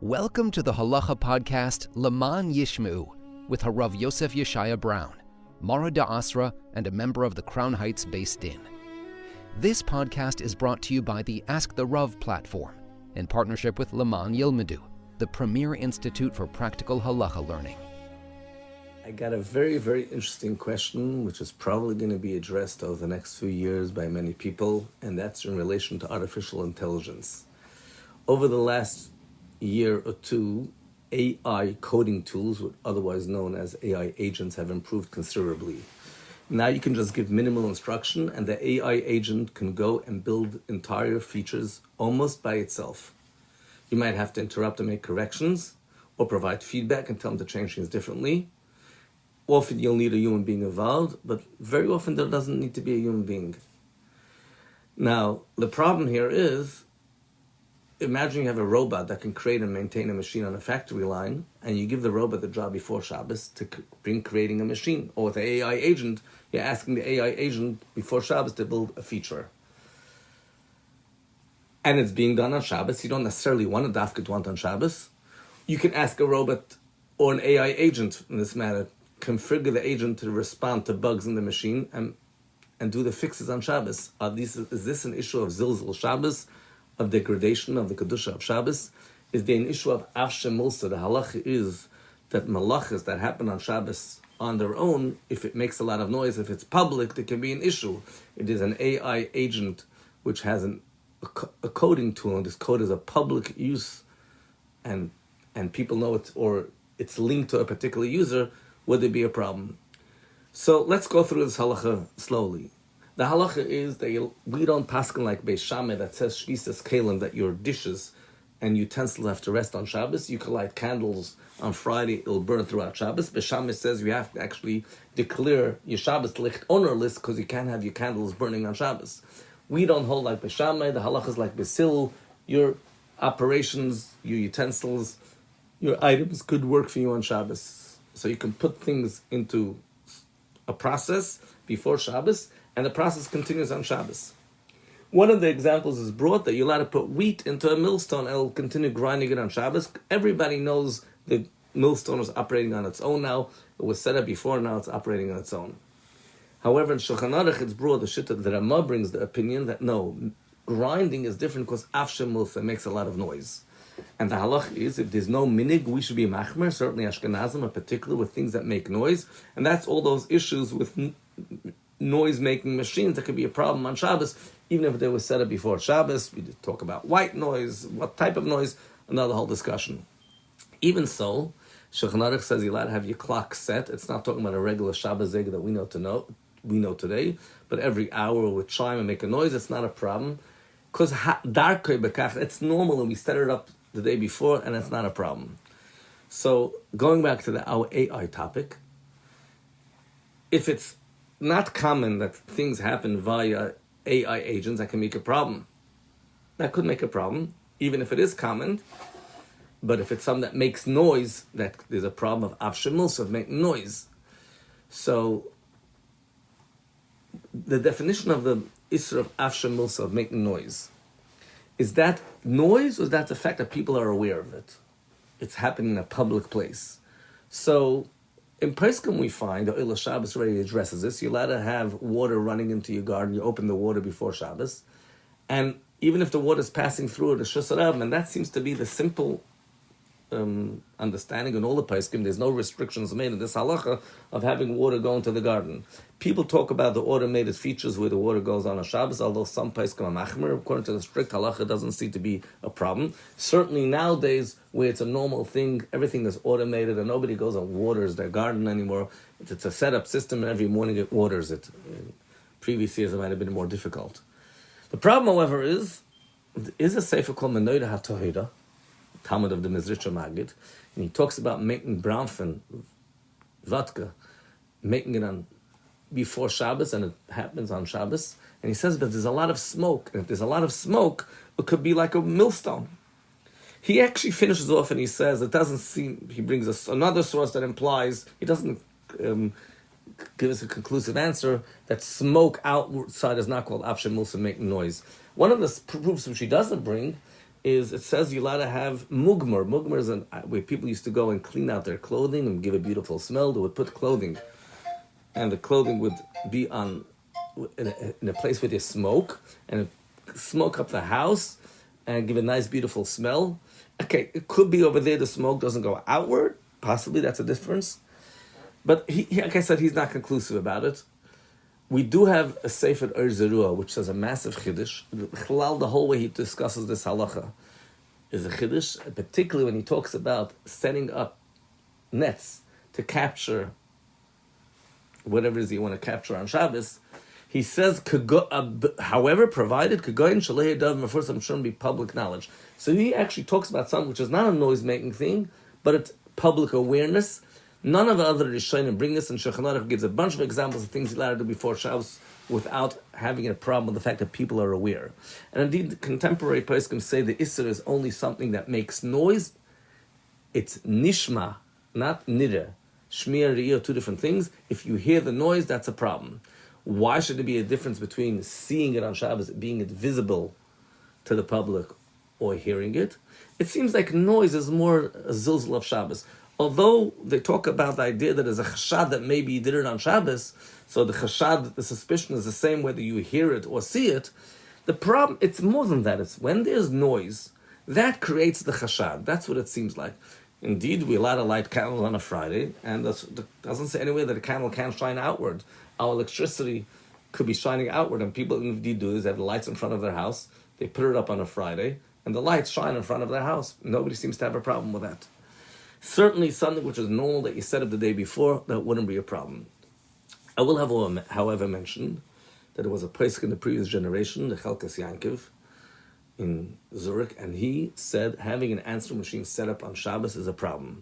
Welcome to the Halacha podcast Laman Yishmu with Harav Yosef Yeshaya Braun, Mara Da'asra, and a member of the Crown Heights Beis Din. This podcast is brought to you by the Ask the Rav platform in partnership with Laman Yilmedu, the premier institute for practical halacha learning. I got a very, very interesting question, which is probably going to be addressed over the next few years by many people, and that's in relation to artificial intelligence. Over the last year or two, AI coding tools, otherwise known as AI agents, have improved considerably. Now you can just give minimal instruction and the AI agent can go and build entire features almost by itself. You might have to interrupt and make corrections or provide feedback and tell them to change things differently. Often you'll need a human being involved, but very often there doesn't need to be a human being. Now, the problem here is, imagine you have a robot that can create and maintain a machine on a factory line, and you give the robot the job before Shabbos to bring creating a machine. Or with the AI agent, you're asking the AI agent before Shabbos to build a feature. And it's being done on Shabbos. You don't necessarily want a dafka want on Shabbos. You can ask a robot or an AI agent in this matter, configure the agent to respond to bugs in the machine and do the fixes on Shabbos. Is this an issue of zilzul Shabbos, of degradation of the kedusha of Shabbos? Is there an issue of avsha milsa? The halacha is that malachas that happen on Shabbos on their own, if it makes a lot of noise, if it's public, there can be an issue. It is an AI agent which has a coding tool, and this code is a public use, and people know it, or it's linked to a particular user. Would there be a problem? So let's go through this halacha slowly. The halacha is that we don't paskin like Beis Shammai that says shvisas kelim, that your dishes and utensils have to rest on Shabbos. You can light candles on Friday, it'll burn throughout Shabbos. Beis Shammai says you have to actually declare your Shabbos licht ownerless because you can't have your candles burning on Shabbos. We don't hold like Beis Shammai. The halacha is like Beis Hillel. Your operations, your utensils, your items could work for you on Shabbos. So you can put things into a process before Shabbos, and the process continues on Shabbos. One of the examples is brought that you're allowed to put wheat into a millstone and it'll continue grinding it on Shabbos. Everybody knows the millstone is operating on its own now. It was set up before, now it's operating on its own. However, in Shulchan Aruch, it's brought the shitta, the Rama brings the opinion that no, grinding is different because avsha milsa makes a lot of noise. And the halach is, if there's no minhag, we should be machmer, certainly Ashkenazim in particular, with things that make noise. And that's all those issues with noise-making machines that could be a problem on Shabbos, even if they were set up before Shabbos. We talk about white noise, what type of noise, another whole discussion. Even so, Shulchan Aruch says you're allowed to have your clock set. It's not talking about a regular Shabbos zega that we know today, but every hour with chime and make a noise, it's not a problem. Because it's normal and we set it up the day before and it's not a problem. So going back to our AI topic, if it's not common that things happen via AI agents, that can make a problem. That could make a problem, even if it is common. But if it's something that makes noise, that there's a problem of avsha milsa, of making noise. So the definition of the isra of avsha milsa, of making noise, is that noise, or is that the fact that people are aware of it? It's happening in a public place. So in Pesachim we find, the Oil Shabbos already addresses this, you're allowed to have water running into your garden, you open the water before Shabbos, and even if the water is passing through it, and that seems to be the simple understanding in all the Pesachim, there's no restrictions made in this halacha of having water go into the garden. People talk about the automated features where the water goes on Shabbos, although some Pesachim are machmer. According to the strict halacha, it doesn't seem to be a problem. Certainly nowadays, where it's a normal thing, everything is automated and nobody goes and waters their garden anymore. It's a set-up system and every morning it waters it. In previous years, it might have been more difficult. The problem, however, is a sefer called Menoida HaTohida, Talmud of the Mizritcha Magid, and he talks about making brownfen, vodka, making it on before Shabbos, and it happens on Shabbos. And he says, but there's a lot of smoke, and if there's a lot of smoke, it could be like a millstone. He actually finishes off and he says, it doesn't seem, he brings us another source that implies, he doesn't give us a conclusive answer, that smoke outside is not called avsha milsa, making noise. One of the proofs which he doesn't bring is it says you're allowed to have mugmar. Mugmar is where people used to go and clean out their clothing and give a beautiful smell. They would put clothing, and the clothing would be on in a place where they smoke, and smoke up the house and give a nice, beautiful smell. Okay, it could be over there the smoke doesn't go outward. Possibly that's a difference. But he like I said, he's not conclusive about it. We do have a Sefer Zerua, which says a massive chiddush. The whole way he discusses this halacha is a chiddush, particularly when he talks about setting up nets to capture whatever it is you want to capture on Shabbos. He says, however, provided shouldn't be public knowledge. So he actually talks about something which is not a noise-making thing, but it's public awareness. None of the other Rishonim bring this, and Shir Hamaalos gives a bunch of examples of things you're allowed to do before Shabbos without having a problem with the fact that people are aware. And indeed, the contemporary poskim say the Isser is only something that makes noise. It's nishma, not nira. Shmiya and Re'iyah are two different things. If you hear the noise, that's a problem. Why should there be a difference between seeing it on Shabbos, being it visible to the public, or hearing it? It seems like noise is more a zilzal of Shabbos. Although they talk about the idea that there's a chashad that maybe you did it on Shabbos, so the chashad, the suspicion is the same whether you hear it or see it. The problem, it's more than that. It's when there's noise, that creates the chashad. That's what it seems like. Indeed, we allow to light candles on a Friday, and it doesn't say anywhere that a candle can't shine outward. Our electricity could be shining outward, and people indeed do this. They have the lights in front of their house. They put it up on a Friday, and the lights shine in front of their house. Nobody seems to have a problem with that. Certainly something which is normal that you set up the day before, that wouldn't be a problem. I will have, however, mention that there was a place in the previous generation, the Chelkas Yankiv, in Zurich, and he said having an answering machine set up on Shabbos is a problem.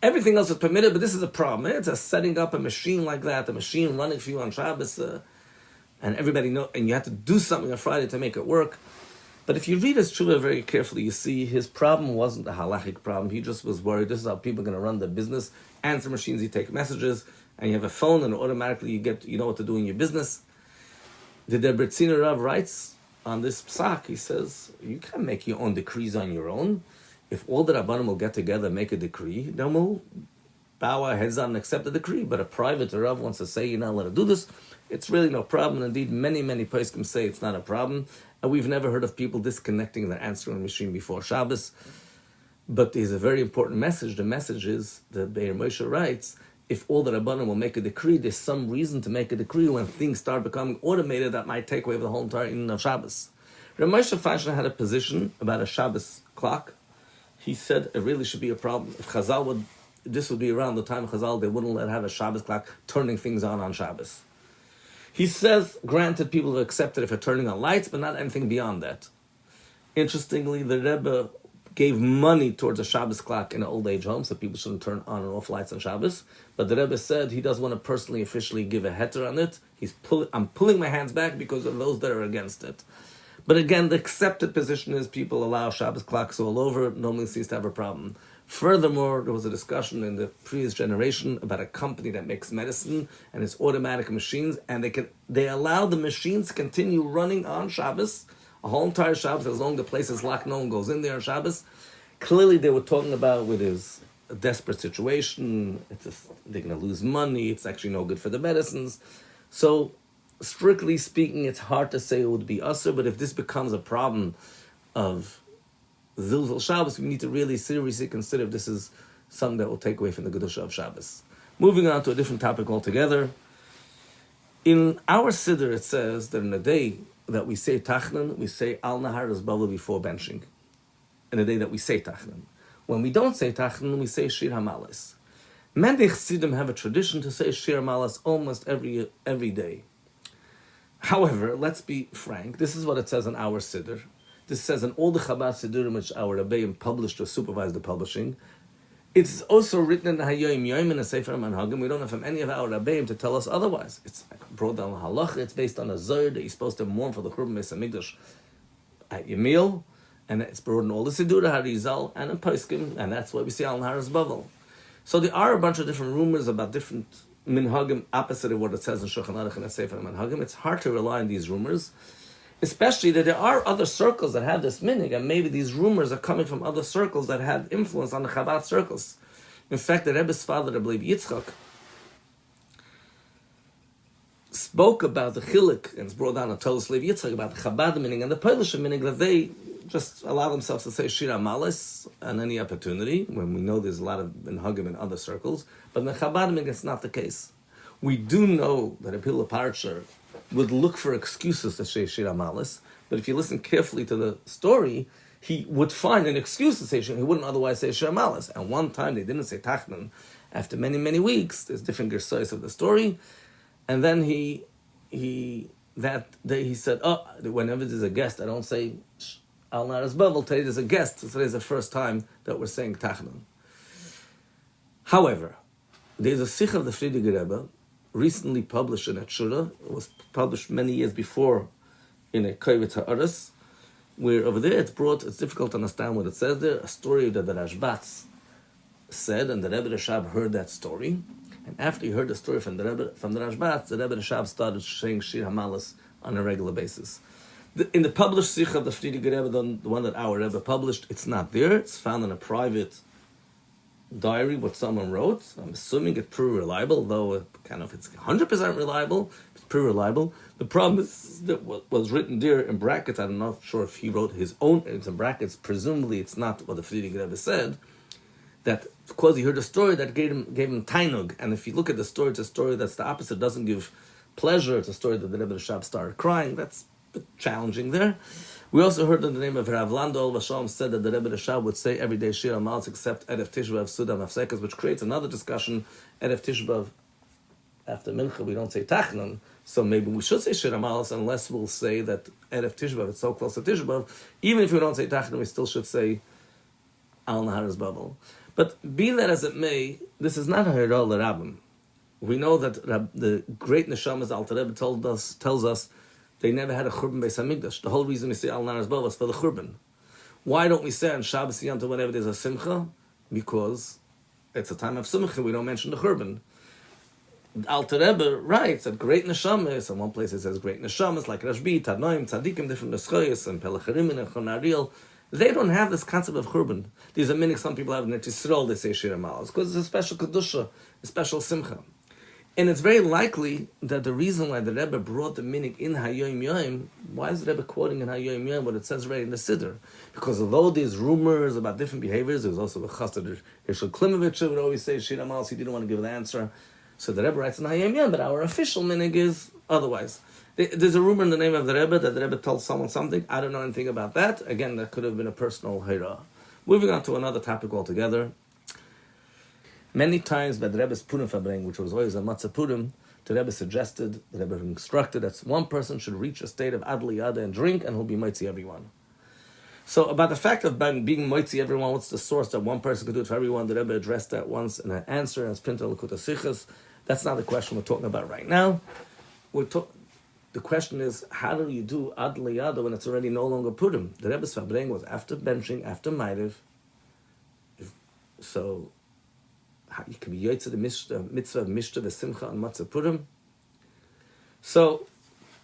Everything else is permitted, but this is a problem. It's a setting up a machine like that, a machine running for you on Shabbos, and everybody know, and you have to do something on Friday to make it work. But if you read his tshuva very carefully, you see his problem wasn't a halachic problem. He just was worried this is how people are going to run their business. Answer machines, you take messages, and you have a phone, and automatically you know what to do in your business. The Debritziner Rav writes on this psak, he says, you can't make your own decrees on your own. If all the Rabbanim will get together and make a decree, then we'll bow our heads down and accept the decree. But a private Rav wants to say you're not allowed to do this, it's really no problem. Indeed, many poskim say it's not a problem. And we've never heard of people disconnecting their answering machine before Shabbos. But there's a very important message. The message is, the Be'er Moshe writes, if all the Rabbanim will make a decree, there's some reason to make a decree when things start becoming automated that might take away the whole entire evening of Shabbos. Rabbi Moshe Feinstein had a position about a Shabbos clock. He said it really should be a problem. If Chazal this would be around the time of Chazal, they wouldn't let have a Shabbos clock turning things on Shabbos. He says, granted, people have accepted if they're turning on lights, but not anything beyond that. Interestingly, the Rebbe gave money towards a Shabbos clock in an old age home, so people shouldn't turn on and off lights on Shabbos. But the Rebbe said he doesn't want to personally, officially give a heter on it. I'm pulling my hands back because of those that are against it. But again, the accepted position is people allow Shabbos clocks all over. Normally seems to have a problem. Furthermore, there was a discussion in the previous generation about a company that makes medicine and it's automatic machines, and they allow the machines to continue running on Shabbos, a whole entire Shabbos, as long as the place is locked, no one goes in there on Shabbos. Clearly, they were talking about with his a desperate situation. They're going to lose money. It's actually no good for the medicines. So, strictly speaking, it's hard to say it would be usher, but if this becomes a problem of Zilzal Shabbos, we need to really seriously consider if this is something that will take away from the kedusha of Shabbos. Moving on to a different topic altogether. In our Siddur, it says that in the day that we say Tachnan, we say Al Naharos Bavel before benching. In the day that we say Tachnan. When we don't say Tachnan, we say Shir Hamaalos. Many Chassidim have a tradition to say Shir Hamaalos almost every day. However, let's be frank, this is what it says in our Siddur. This says in all the Chabad Siddurim which our Rebbeim published or supervised the publishing. It's also written in the Hayyim Yom in the Sefer Minhag. We don't have from any of our Rebbeim to tell us otherwise. It's brought down halacha. It's based on a Zohar that you're supposed to mourn for the Churban Beis Hamikdash at your meal, and it's brought in all the Siddur Harizal and in Poskim, and that's why we see Al Naharos Bavel. So there are a bunch of different rumors about different minhagim opposite of what it says in Shulchan Aruch and the Sefer Minhagim. It's hard to rely on these rumors. Especially that there are other circles that have this minhag, and maybe these rumors are coming from other circles that had influence on the Chabad circles. In fact, the Rebbe's father, Rabbi Yitzchak, spoke about the chiluk, and it's brought down a Tolos Lev Yitzchak, about the Chabad minhag and the Polish minhag, that they just allow themselves to say Shir Hamaalos on any opportunity, when we know there's a lot of minhagim in other circles, but in the Chabad minhag it's not the case. We do know that a Pila Parcher would look for excuses to say Shir Hamaalos, but if you listen carefully to the story, he would find an excuse to say Shir. He wouldn't otherwise say Shir Hamaalos. And one time they didn't say Tachnan. After many, many weeks, there's different gersayos of the story, and then he that day he said, "Oh, whenever there's a guest, I don't say Naharos Bavel. Today there's a guest. So today's the first time that we're saying Tachnan." However, there's a sikh of the Frierdiker Rebbe, recently published in a Shura. It was published many years before in a Kovetz Ha'aretz, where over there it's difficult to understand what it says there, a story that the Rashbatz said, and the Rebbe Rashab heard that story. And after he heard the story from the Rashbatz, the Rebbe Rashab started saying Shir Hamaalos on a regular basis. In the published Sikh of the Frierdiker Rebbe, the one that our Rebbe published, it's not there. It's found in a private diary, what someone wrote. I'm assuming it's pretty reliable, though it's 100% reliable. It's pretty reliable. The problem is that what was written there in brackets, I'm not sure if he wrote his own, it's in brackets, presumably it's not what the Frierdiker Rebbe said, that because he heard a story that gave him tainug, and if you look at the story, it's a story that's the opposite, doesn't give pleasure. It's a story that the Rebbe Rashab started crying. That's a bit challenging there. We also heard in the name of Rav Lando Vashalom said that the Rebbe Rashab would say every day Shir Hamaalos except Erev Tisha B'Av Sudam Afsekas, which creates another discussion. Erev Tisha B'Av, after minhag, we don't say Tachnan, so maybe we should say Shir Hamaalos, unless we'll say that Erev Tisha B'Av, it's so close to Tisha B'Av. Even if we don't say Tachnan, we still should say Al Naharos Bavel. But be that as it may, this is not a erode Rebbeim. We know that the great neshamas Alter Rebbe tells us they never had a churban beis hamikdash. The whole reason we say Al Naharos Bavel is for the churban. Why don't we say on Shabbos Yom Tov whenever there's a simcha? Because it's a time of simcha. We don't mention the churban. Alter Rebbe writes that great neshamas. In one place it says great neshamas like Rashbi, Tadnoim, Tzadikim, different neschayos, and Pelacharim and Chonariel. They don't have this concept of churban. These are minhag some people have in Yisrael, they say Shir Hamaalos, because it's a special kedusha, a special simcha. And it's very likely that the reason why the Rebbe brought the minhag in Hayoim Yom, why is the Rebbe quoting in Hayoim Yom what it says right in the Siddur? Because although there's rumors about different behaviors, there's also the Chassid Hershel Klimovich who would always say Shir Hamaalos, he didn't want to give the answer. So the Rebbe writes in Hayoim Yom, but our official minhag is otherwise. There's a rumor in the name of the Rebbe that the Rebbe told someone something. I don't know anything about that. Again, that could have been a personal hira. Moving on to another topic altogether. Many times by the Rebbe's Purim Fabring, which was always a Matzah Purim, the Rebbe suggested, the Rebbe instructed that one person should reach a state of Ad Liyada and drink, and he'll be Moitzi everyone. So about the fact of being Moitzi everyone, what's the source that one person could do it for everyone? The Rebbe addressed that once in an answer, and it's printed on L'Kutei Sichos. That's not the question we're talking about right now. The question is, how do you do Ad Liyada when it's already no longer Purim? The Rebbe's Fabring was after bentching, after Ma'ariv. So, you can be Yotze the mitzvah of Mishta v'Simcha on Matzah Purim. So,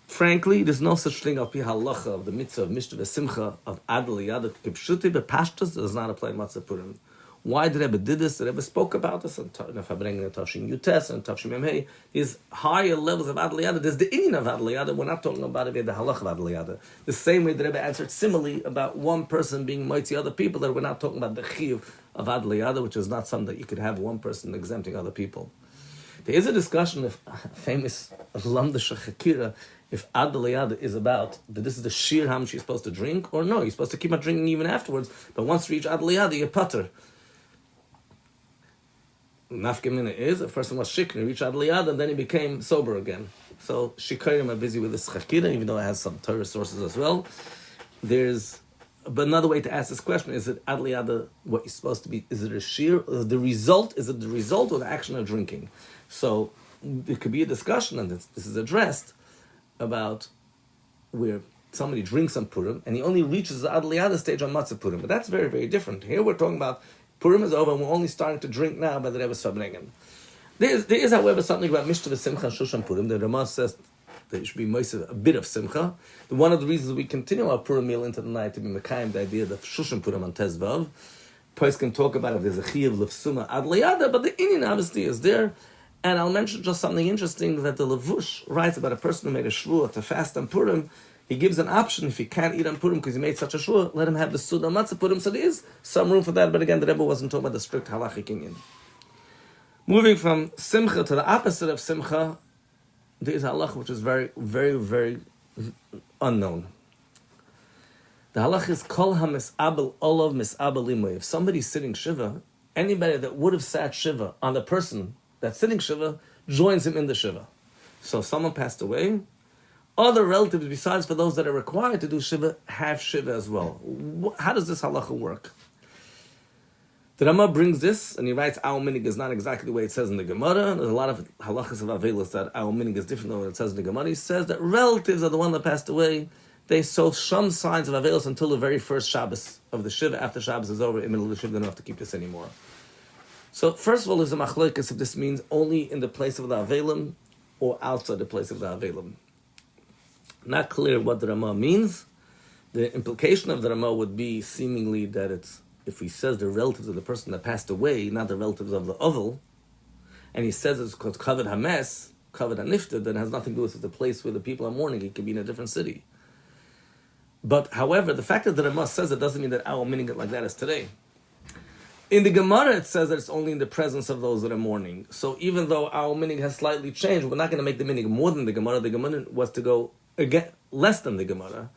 frankly, there's no such thing al pi halacha of the mitzvah of Mishta v'Simcha of Ad Liyada Kipshuti, but Pashtus does not apply in Matzah Purim. Why the Rebbe did this? The Rebbe spoke about this in Fabring and Tafshin Yutes and Tafshin Memhei. There's higher levels of Ad Liyada. There's the inyan of Ad Liyada. We're not talking about it, the halach of Ad Liyada. The same way the Rebbe answered similarly about one person being mighty other people, that we're not talking about the chiyuv of Ad Liyada, which is not something that you could have one person exempting other people. There is a discussion of famous Lamda Shachakira, if Ad Liyada is about that this is the sheer how much you're supposed to drink, or no, you're supposed to keep on drinking even afterwards, but once you reach Ad Liyada, you're putter. Nafkamina is a person was shikr, he reached Ad Liyada, and then he became sober again. So shikarim are busy with this chakira, even though it has some Torah sources as well. But another way to ask this question is: it Ad Liyada what you're supposed to be? Is it a shir? The result is it the result or the action of drinking? So there could be a discussion, and this is addressed about where somebody drinks on Purim and he only reaches the Ad Liyada stage on Matzah Purim. But that's very, very different. Here we're talking about Purim is over and we're only starting to drink now by the Rebbe's Fabringen. There is, however, something about Mishta v'Simcha and Shushan Purim. The Ramah says, there should be milsa, a bit of simcha. One of the reasons we continue our Purim meal into the night to be mekayim the idea that Shushan Purim on Tezvav. Pais can talk about if there's a chiyuv lefsuma ad liyada, but the inyan obviously is there. And I'll mention just something interesting that the Levush writes about a person who made a shvua to fast on Purim. He gives an option if he can't eat on Purim because he made such a shvua, let him have the Suda Matzah Purim. So there is some room for that, but again, the Rebbe wasn't talking about the strict halachic inyan. Moving from simcha to the opposite of simcha, there is a halach which is very, very, very unknown. The halach is kol ha-mis'abel olav mis'abel imoy. If somebody's sitting shiva, anybody that would have sat shiva on the person that's sitting shiva joins him in the shiva. So if someone passed away, other relatives besides for those that are required to do shiva have shiva as well. How does this halacha work? The Rama brings this, and he writes, our minhag is not exactly the way it says in the Gemara. There's a lot of halachas of Avelis that our minhag is different than what it says in the Gemara. He says that relatives of the one that passed away, they show some signs of Avelis until the very first Shabbos of the Shiva. After Shabbos is over, in the middle of the Shiva, they don't have to keep this anymore. So first of all, there's a machlokes if this means only in the place of the Avelim or outside the place of the Avelim. Not clear what the Rama means. The implication of the Rama would be seemingly that it's, if he says the relatives of the person that passed away, not the relatives of the oval, and he says it's called Kavod Hames, Kavod Hanifted, then it has nothing to do with the place where the people are mourning. It could be in a different city. But however, the fact that the Rama says it doesn't mean that our minhag like that is today. In the Gemara, it says that it's only in the presence of those that are mourning. So even though our minhag has slightly changed, we're not going to make the minhag more than the Gemara. The Gemara was to go again less than the Gemara.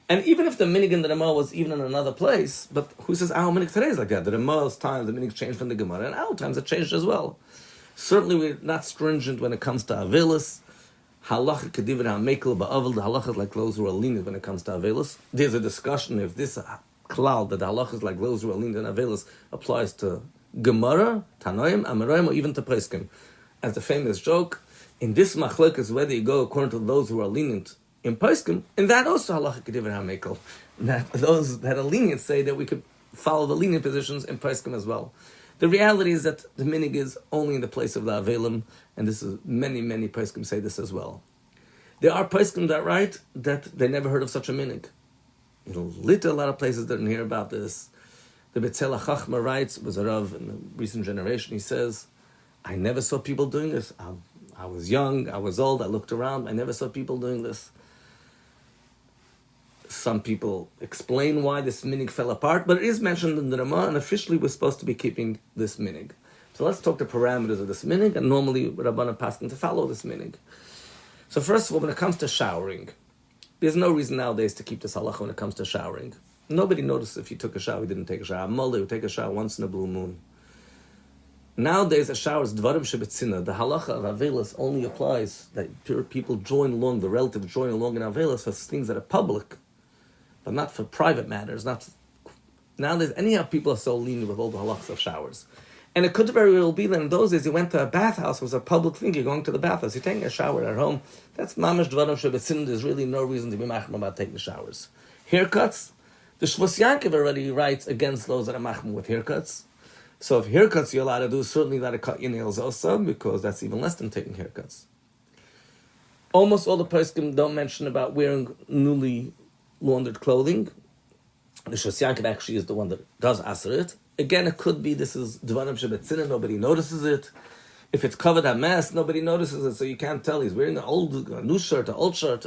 And even if the minhag in the Rama was even in another place, but who says our minhag today is like that? The Rama's time, the minhag changed from the Gemara, and our times it changed as well. Certainly we're not stringent when it comes to Avelis. Halacha kediver ha-mekel ba'avel, the halacha is like those who are lenient when it comes to Avelis. There's a discussion if this cloud, that the halacha is like those who are lenient in Avelis, applies to Gemara, Tanoim, Amoraim, or even to Peskim. As the famous joke, in this machlokes, whether you go according to those who are lenient in Peskim, and that also halacha kediver ha-mekel. That those that are lenient say that we could follow the lenient positions in Peskim as well. The reality is that the minhag is only in the place of the Avelim, and this is many poskim say this as well. There are poskim that write that they never heard of such a minhag. A lot of places didn't hear about this. The Betzela Chachma writes, was a Rav in the recent generation, he says, I never saw people doing this. I was young, I was old, I looked around, I never saw people doing this. Some people explain why this minhag fell apart, but it is mentioned in the Rama, and officially we're supposed to be keeping this minhag. So let's talk the parameters of this minhag, and normally Rabbanan paskin to follow this minhag. So first of all, when it comes to showering, there's no reason nowadays to keep this halacha when it comes to showering. Nobody noticed if you took a shower, you didn't take a shower. Mullah would take a shower once in a blue moon. Nowadays, a shower is dvarim shebetzina. The halacha of Avelis only applies that people join along, the relatives join along in Avelis for things that are public, but not for private matters. Nowadays, anyhow, people are so lenient with all the halachas of showers. And it could very well be that in those days, you went to a bathhouse, it was a public thing, you're going to the bathhouse, you're taking a shower at home. That's mamash dvarim shebetzin, there's really no reason to be machmir about taking showers. Haircuts, the Shvus Yankiv already writes against those that are machmir with haircuts. So if haircuts you're allowed to do, certainly allowed to cut your nails also, because that's even less than taking haircuts. Almost all the poskim don't mention about wearing newly laundered clothing. The Shvus Yankiv actually is the one that does answer it. Again, it could be this is Dvarim Shebetzina, nobody notices it. If it's covered a mess, nobody notices it, so you can't tell he's wearing a new shirt, an old shirt.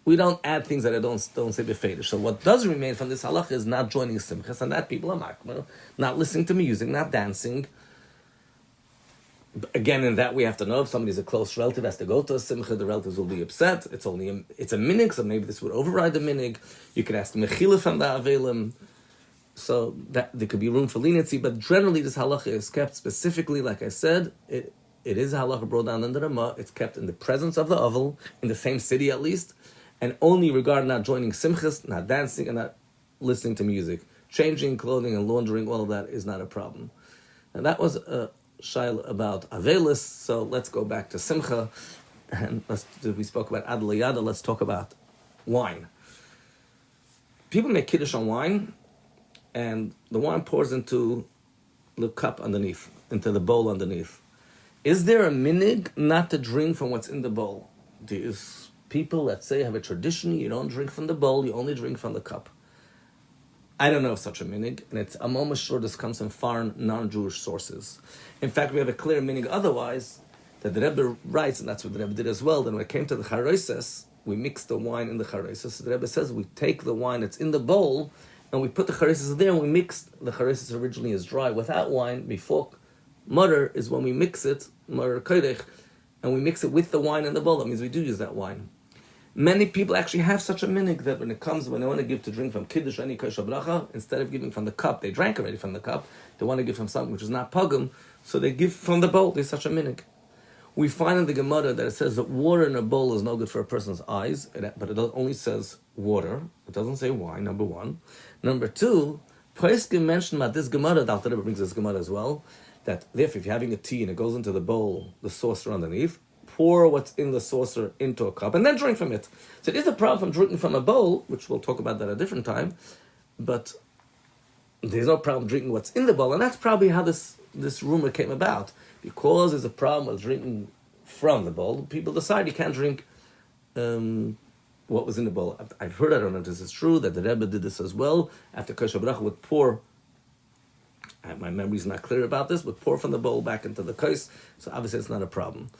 We don't add things that I don't say befedish. So what does remain from this halach is not joining simchas, and that people are makmir, not listening to music, not dancing. Again, in that we have to know if somebody's a close relative has to go to a simcha, the relatives will be upset. It's a minhag, so maybe this would override the minhag. You could ask mechila from the avelim, so that there could be room for leniency. But generally, this halacha is kept specifically, like I said, it is a halacha brought down in the Rama. It's kept in the presence of the oval, in the same city at least, and only regarding not joining simchas, not dancing, and not listening to music. Changing clothing and laundering, all of that is not a problem. And that was a shaila about Avelis, so let's go back to Simcha, and we spoke about Ad Liyada, let's talk about wine. People make kiddush on wine, and the wine pours into the cup underneath, into the bowl underneath. Is there a minhag not to drink from what's in the bowl? There's people that say have a tradition, you don't drink from the bowl, you only drink from the cup. I don't know of such a minhag, and I'm almost sure this comes from foreign, non-Jewish sources. In fact, we have a clear minhag otherwise, that the Rebbe writes, and that's what the Rebbe did as well, that when it came to the charoises, we mixed the wine in the charoises. So the Rebbe says we take the wine that's in the bowl, and we put the charoises there, and we mix the charoises originally as dry, without wine, before mutter is when we mix it, mutter kodeich, and we mix it with the wine in the bowl. That means we do use that wine. Many people actually have such a minhag that when they want to give to drink from kedusha, any kosher bracha, instead of giving from the cup, they drank already from the cup, they want to give from something which is not pogum, so they give from the bowl. There's such a minhag. We find in the Gemara that it says that water in a bowl is no good for a person's eyes, but it only says water. It doesn't say wine, number one. Number two, Poskim mentioned about this Gemara, the Alter Rebbe brings this Gemara as well, that therefore if you're having a tea and it goes into the bowl, the saucer underneath, pour what's in the saucer into a cup and then drink from it. So it is a problem from drinking from a bowl, which we'll talk about that at a different time, but there's no problem drinking what's in the bowl, and that's probably how this rumor came about. Because there's a problem with drinking from the bowl, people decide you can't drink what was in the bowl. I've heard, I don't know if this is true, that the Rebbe did this as well. After kosher bracha would pour, my memory's not clear about this, would pour from the bowl back into the kos, so obviously it's not a problem.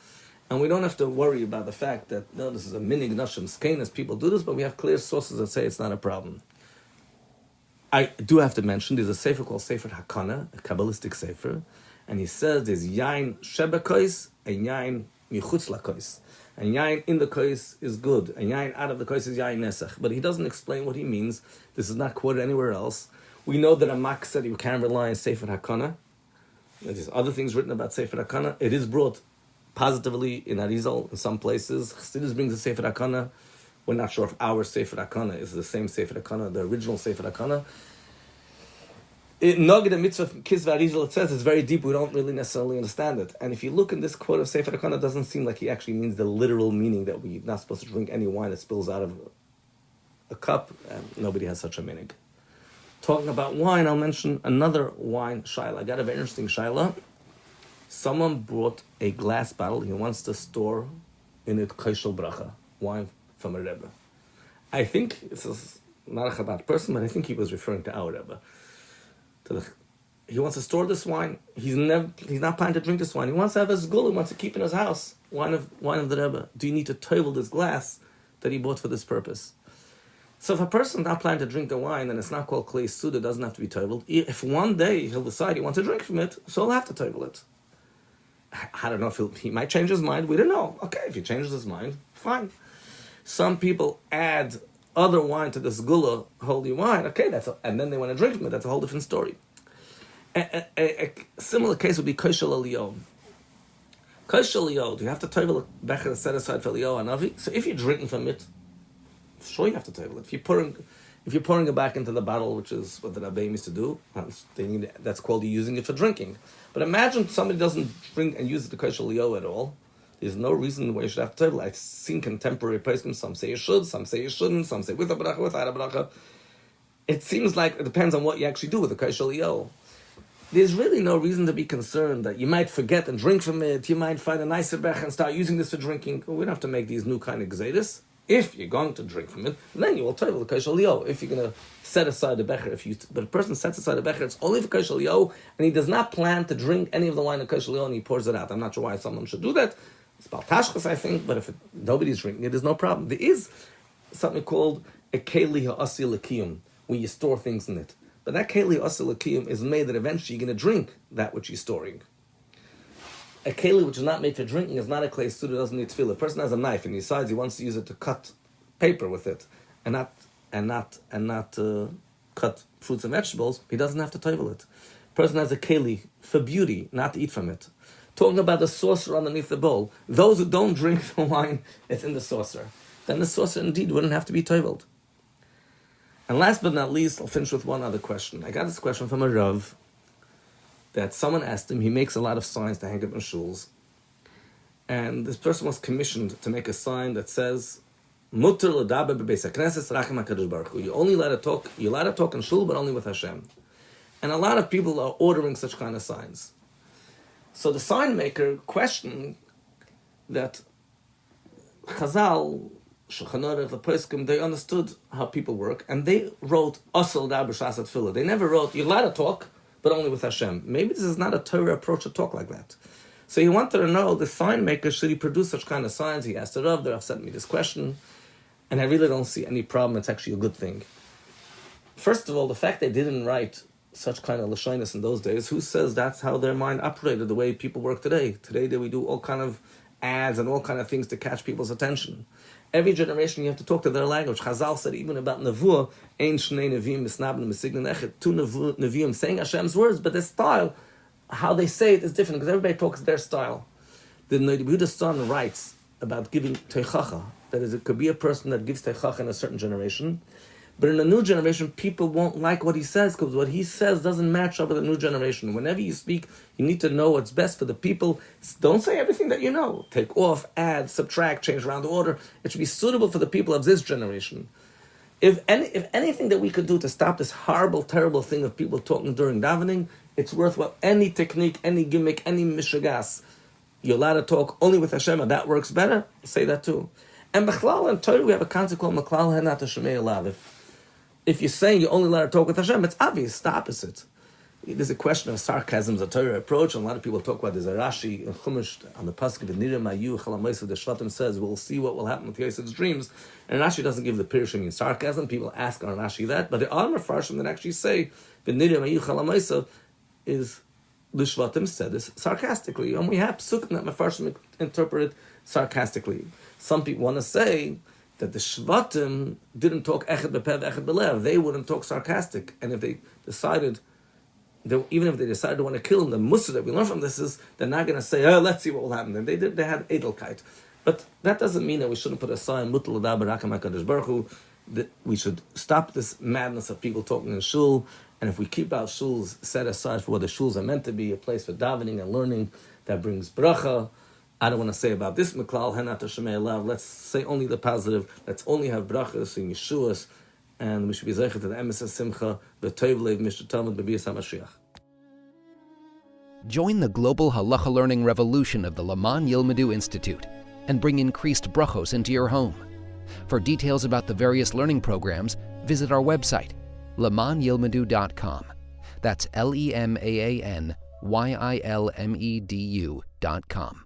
And we don't have to worry about the fact that, no, this is a minhag nashim skenas, people do this, but we have clear sources that say it's not a problem. I do have to mention, there's a sefer called Sefer Hakana, a Kabbalistic sefer, and he says there's yain shebekois and yain michutz lakois. And yain in the kois is good, and yain out of the kois is yain nesach. But he doesn't explain what he means. This is not quoted anywhere else. We know that Amak said you can't rely on Sefer Hakana. There's other things written about Sefer Hakana. It is brought positively in Arizal in some places. Chassidus brings the Sefer Hakana. We're not sure if our Sefer Hakana is the same Sefer Hakana, the original Sefer Hakana. Nogid and mitzvah Kisva Arizal, it says it's very deep. We don't really necessarily understand it. And if you look in this quote of Sefer Hakana, it doesn't seem like he actually means the literal meaning that we're not supposed to drink any wine that spills out of a cup. And nobody has such a minhag. Talking about wine, I'll mention another wine shaila. I got a very interesting shaila. Someone brought a glass bottle he wants to store in it kosher bracha, wine from a Rebbe. I think this is not a Chabad person, but I think he was referring to our Rebbe. He wants to store this wine. He's not planning to drink this wine. He wants to have a zgul. He wants to keep in his house wine of the Rebbe. Do you need to tovel this glass that he bought for this purpose? So if a person's not planning to drink the wine, then it's not called klei suda, it doesn't have to be toveled. If one day he'll decide he wants to drink from it, so he'll have to tovel it. I don't know if he might change his mind. We don't know. Okay, if he changes his mind, fine. Some people add other wine to this gula, holy wine. Okay, and then they want to drink from it. That's a whole different story. A similar case would be kosher aliyah. Kosher aliyah, do you have to tovel a becher set aside for aliyah and avi? So if you're drinking from it, sure you have to tovel it. If you're pouring it back into the bottle, which is what the Rebbeim used to do, that's called using it for drinking. But imagine somebody doesn't drink and use the kosher aliyah at all. There's no reason why you should have to tovel. I've seen contemporary poskim, some say you should, some say you shouldn't, some say with a bracha, without a bracha. It seems like it depends on what you actually do with the kosher aliyah. There's really no reason to be concerned that you might forget and drink from it, you might find a nicer becher and start using this for drinking. We don't have to make these new kind of gzeiros. If you're going to drink from it, then you will tovel the kosher aliyah. If you're going to set aside the becher, but a person sets aside the becher, it's only for kosher aliyah, and he does not plan to drink any of the wine of kosher aliyah, and he pours it out. I'm not sure why someone should do that. It's about tashchas, I think, but if nobody's drinking it, there's no problem. There is something called a keli ha'asi l'kiyum, where you store things in it. But that keli ha'asi l'kiyum is made that eventually you're going to drink that which you're storing. A keli which is not made for drinking is not a klei suda, doesn't need tefillah. A person has a knife and he decides he wants to use it to cut paper with it, and not cut fruits and vegetables. He doesn't have to tovel it. A person has a keli for beauty, not to eat from it. Talking about the saucer underneath the bowl, those who don't drink the wine, it's in the saucer. Then the saucer indeed wouldn't have to be toveled. And last but not least, I'll finish with one other question. I got this question from a Rav that someone asked him. He makes a lot of signs to hang up in shuls, and this person was commissioned to make a sign that says, "Mutter l'daber b'beis hakneses rachem hakadosh baruch hu." You're allowed to talk in shul, but only with Hashem. And a lot of people are ordering such kind of signs. So the sign maker questioned that Chazal, Shulchan Aruch, the Poskim, they understood how people work, and they wrote Asal Da B'Shas Tefillah. They never wrote, you're allowed to talk, but only with Hashem. Maybe this is not a Torah approach to talk like that. So he wanted to know, the sign maker, should he produce such kind of signs? He asked the Rav sent me this question, and I really don't see any problem. It's actually a good thing. First of all, the fact they didn't write such kind of lashonis in those days, who says that's how their mind operated, the way people work today? Today, we do all kind of ads and all kind of things to catch people's attention. Every generation, you have to talk to their language. Chazal said even about Nevuah, Ein Shnei Neviim Misnabim Mesignan Echet, two Neviim saying Hashem's words, but their style, how they say it is different, because everybody talks their style. The Yehuda's son writes about giving teichacha. That is, it could be a person that gives teichacha in a certain generation, but in a new generation, people won't like what he says, because what he says doesn't match up with the new generation. Whenever you speak, you need to know what's best for the people. Don't say everything that you know. Take off, add, subtract, change around the order. It should be suitable for the people of this generation. If anything that we could do to stop this horrible, terrible thing of people talking during davening, it's worthwhile. Any technique, any gimmick, any mishagas, you're allowed to talk only with Hashem, and that works better, say that too. And Bechlal and Torah, we have a concept called Maklal Henat Shemei Elav. If you're saying you're only allowed to talk with Hashem, it's obvious, it's the opposite. There's a question of sarcasm, a Torah approach, and a lot of people talk about this. Rashi in Chumash on the pasuk of Nira Mayu Chalamaysa, the Shvatim says, we'll see what will happen with Yosef's dreams. And Rashi doesn't give the pirush in sarcasm. People ask on Rashi that, but the other Mefarshim that actually say the Nira Mayu Chalamaysa is the Shvatim said this sarcastically, and we have psukim that Mefarshim interpret it sarcastically. Some people want to say that the Shvatim didn't talk echet bepev, echet belev. They wouldn't talk sarcastic. And if they decided, even if they decided to want to kill him, the musa that we learn from this is they're not going to say, oh, let's see what will happen. Then they had edelkeit. But that doesn't mean that we shouldn't put a sign, mutal ada barakam HaKadosh Baruch Hu, that we should stop this madness of people talking in shul. And if we keep our shuls set aside for what the shuls are meant to be, a place for davening and learning that brings bracha, I don't want to say about this Meklal Henat Shemei Elav. Let's say only the positive. Let's only have brachas and yeshuas, and we should be zeicher to the emes simcha, the toiv leiv mishta talmud b'bias hamashiach. Join the global halacha learning revolution of the Laman Yilmadu Institute and bring increased brachos into your home. For details about the various learning programs, visit our website, lamanyilmadu.com. That's LEMAANYILMEDU.com.